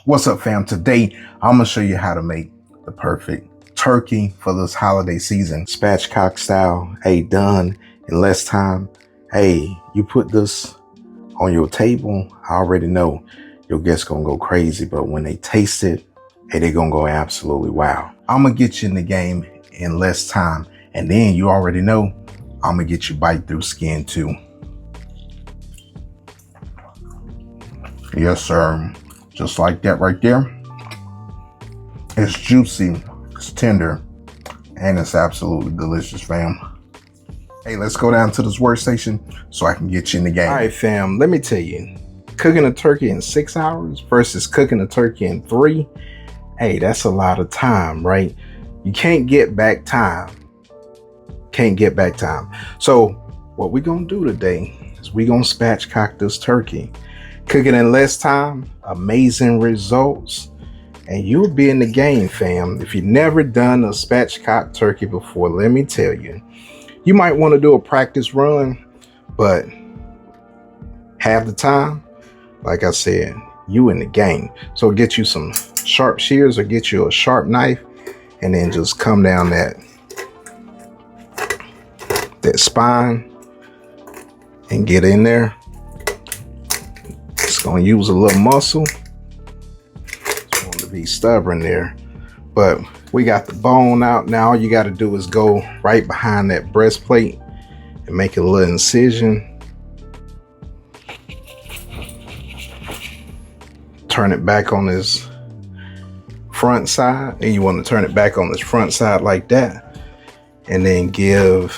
What's up, fam? Today, I'm gonna show you how to make the perfect turkey for this holiday season. Spatchcock style, hey, done in less time. Hey, you put this on your table, I already know your guests gonna go crazy, but when they taste it, hey, they're gonna go absolutely wow. I'm gonna get you in the game in less time, and then you already know I'm gonna get you bite through skin too. Yes, sir. Just like that right there. It's juicy, it's tender, and it's absolutely delicious, fam. Hey, let's go down to this workstation so I can get you in the game. All right, fam, let me tell you, cooking a turkey in 6 hours versus cooking a turkey in 3, hey, that's a lot of time, right? You can't get back time. Can't get back time. So what we're gonna do today is we're gonna spatchcock this turkey. Cooking in less time, amazing results, and you'll be in the game, fam. If you've never done a spatchcock turkey before, let me tell you, you might want to do a practice run, but have the time, like I said, you in the game. So get you some sharp shears or get you a sharp knife, and then just come down that spine and get in there. It's gonna use a little muscle. It's going to be stubborn there, but we got the bone out. Now all you got to do is go right behind that breastplate and make a little incision. Turn it back on this front side, and you want to turn it back on this front side like that, and then give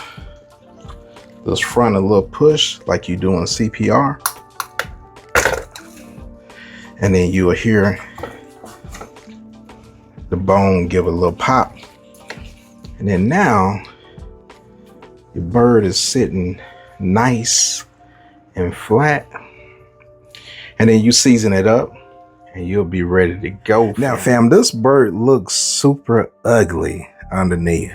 this front a little push like you do in CPR. And then you will hear the bone give a little pop. And then now your bird is sitting nice and flat. And then you season it up and you'll be ready to go. Now, fam, this bird looks super ugly underneath,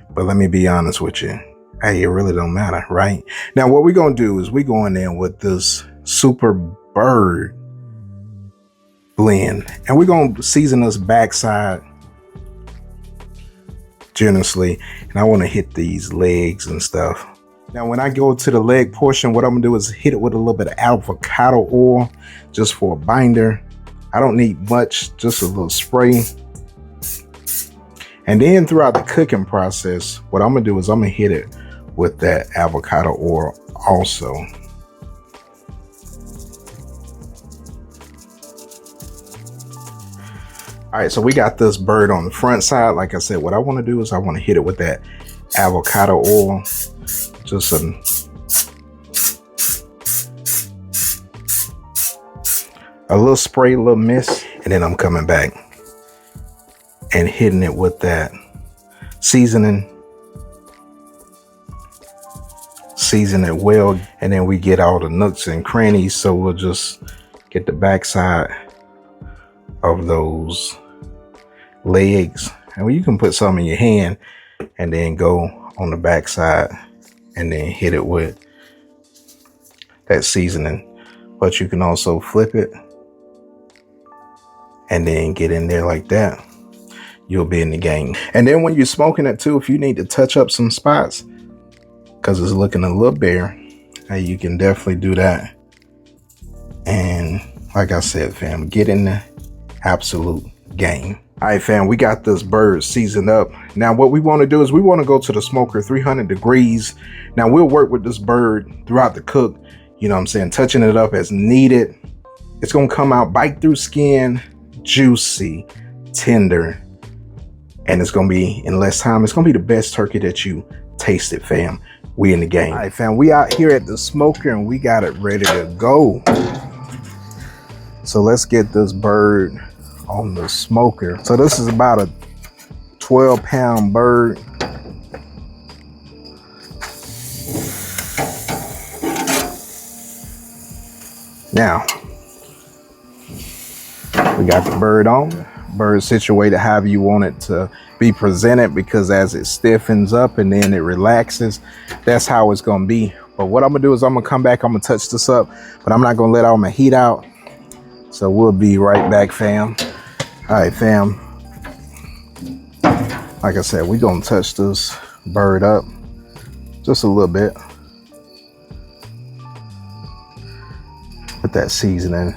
but let me be honest with you. Hey, it really don't matter, right? Now, what we're gonna do is we're going in with this super bird blend, and we're gonna season this backside generously, and I want to hit these legs and stuff. Now when I go to the leg portion, what I'm gonna do is hit it with a little bit of avocado oil just for a binder. I don't need much, just a little spray. And then throughout the cooking process, what I'm gonna do is I'm gonna hit it with that avocado oil also. All right, so we got this bird on the front side. Like I said, what I want to do is I want to hit it with that avocado oil. Just a little spray, a little mist, and then I'm coming back and hitting it with that seasoning. Season it well, and then we get all the nooks and crannies. So we'll just get the backside of those legs, and you can put some in your hand and then go on the backside and then hit it with that seasoning. But you can also flip it and then get in there like that. You'll be in the game. And then when you're smoking it too, if you need to touch up some spots because it's looking a little bare, hey, you can definitely do that. And like I said, fam, get in the absolute game. All right, fam, we got this bird seasoned up. Now what we want to do is we want to go to the smoker 300 degrees. Now we'll work with this bird throughout the cook, you know what I'm saying, touching it up as needed. It's gonna come out bite through skin, juicy, tender, and it's gonna be in less time. It's gonna be the best turkey that you tasted, fam. We in the game. All right, fam, we out here at the smoker and we got it ready to go. So let's get this bird on the smoker. So this is about a 12-pound bird. Now, we got the bird on. Bird situated however you want it to be presented, because as it stiffens up and then it relaxes, that's how it's gonna be. But what I'm gonna do is I'm gonna come back, I'm gonna touch this up, but I'm not gonna let all my heat out. So we'll be right back, fam. All right, fam. Like I said, we're gonna touch this bird up just a little bit. Put that seasoning.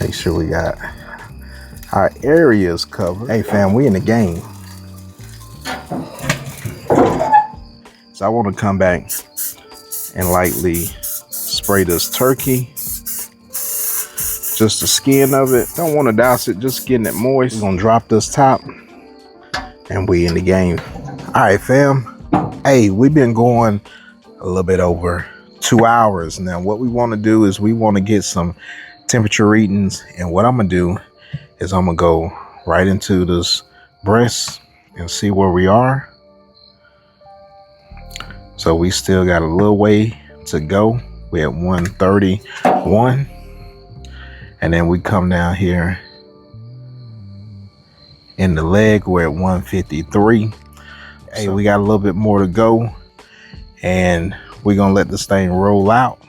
Make sure we got our areas covered. Hey fam, we in the game. So I want to come back and lightly spray this turkey. Just the skin of it. Don't want to douse it, just getting it moist. We're gonna drop this top and we in the game. All right, fam. Hey, we've been going a little bit over 2 hours. Now what we want to do is we want to get some temperature readings, and what I'm gonna do is I'm gonna go right into this breast and see where we are. So we still got a little way to go. We're at 131, and then we come down here in the leg, we're at 153. Hey, we got a little bit more to go, and we're gonna let this thing roll out,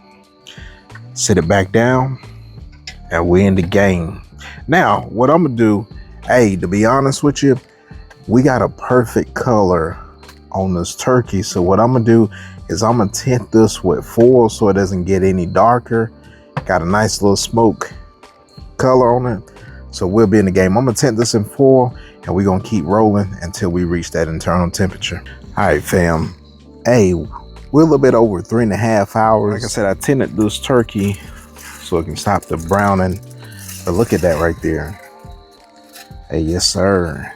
sit it back down, and we're in the game. Now, what I'm gonna do, hey, to be honest with you, we got a perfect color on this turkey. So what I'm gonna do is I'm gonna tint this with foil so it doesn't get any darker. Got a nice little smoke color on it. So we'll be in the game. I'm gonna tint this in foil, and we're gonna keep rolling until we reach that internal temperature. All right, fam. Hey, we're a little bit over 3.5 hours. Like I said, I tinted this turkey so it can stop the browning. But look at that right there. Hey, yes sir.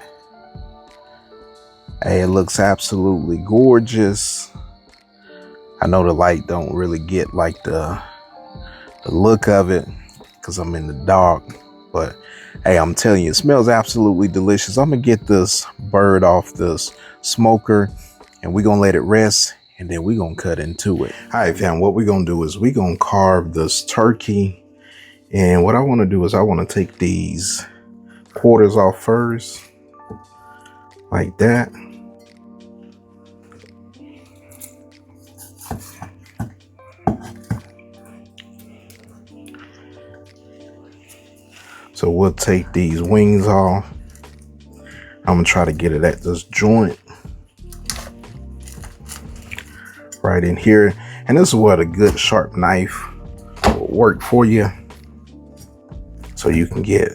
Hey, it looks absolutely gorgeous. I know the light don't really get like the look of it because I'm in the dark, but hey, I'm telling you, it smells absolutely delicious. I'm gonna get this bird off this smoker and we're gonna let it rest, and then we're gonna cut into it. All right, fam, what we're gonna do is we're gonna carve this turkey. And what I want to do is I want to take these quarters off first, like that. So we'll take these wings off. I'm gonna try to get it at this joint right in here. And this is what a good sharp knife will work for you. So you can get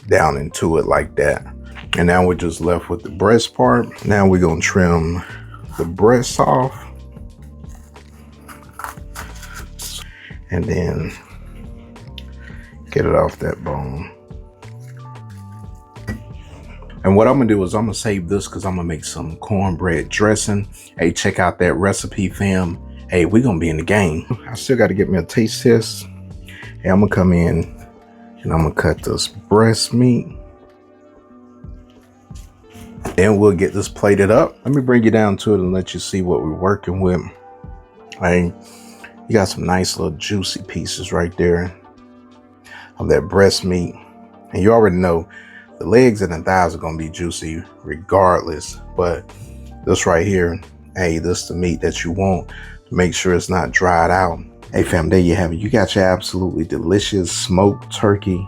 down into it like that. And now we're just left with the breast part. Now we're gonna trim the breast off. And then get it off that bone. And what I'm gonna do is I'm gonna save this because I'm gonna make some cornbread dressing. Hey, check out that recipe, fam. Hey, we're gonna be in the game. I still gotta get me a taste test. Hey, I'm gonna come in and I'm gonna cut this breast meat. Then we'll get this plated up. Let me bring you down to it and let you see what we're working with. Hey, you got some nice little juicy pieces right there of that breast meat. And you already know the legs and the thighs are gonna be juicy regardless. But this right here, hey, this is the meat that you want to make sure it's not dried out. Hey fam, there you have it. You got your absolutely delicious smoked turkey,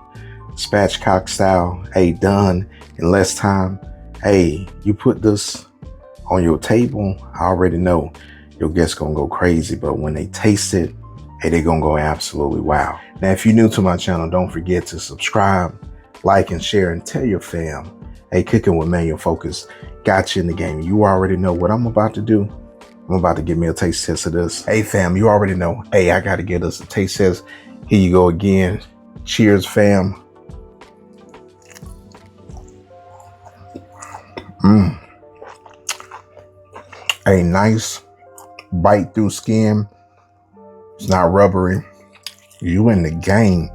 spatchcock style. Hey, done in less time. Hey, you put this on your table, I already know your guests gonna go crazy, but when they taste it, hey, they're gonna go absolutely wow. Now, if you're new to my channel, don't forget to subscribe, like, and share, and tell your fam, hey, Cooking with Manual Focus got you in the game. You already know what I'm about to do. I'm about to give me a taste test of this. Hey fam, you already know. Hey, I gotta get us a taste test. Here you go again. Cheers, fam. A nice bite through skin. It's not rubbery. You in the game.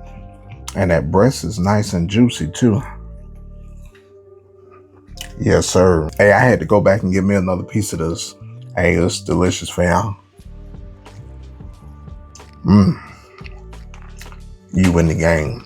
And that breast is nice and juicy too. Yes, sir. Hey, I had to go back and get me another piece of this. Hey, it's delicious, fam. You in the game.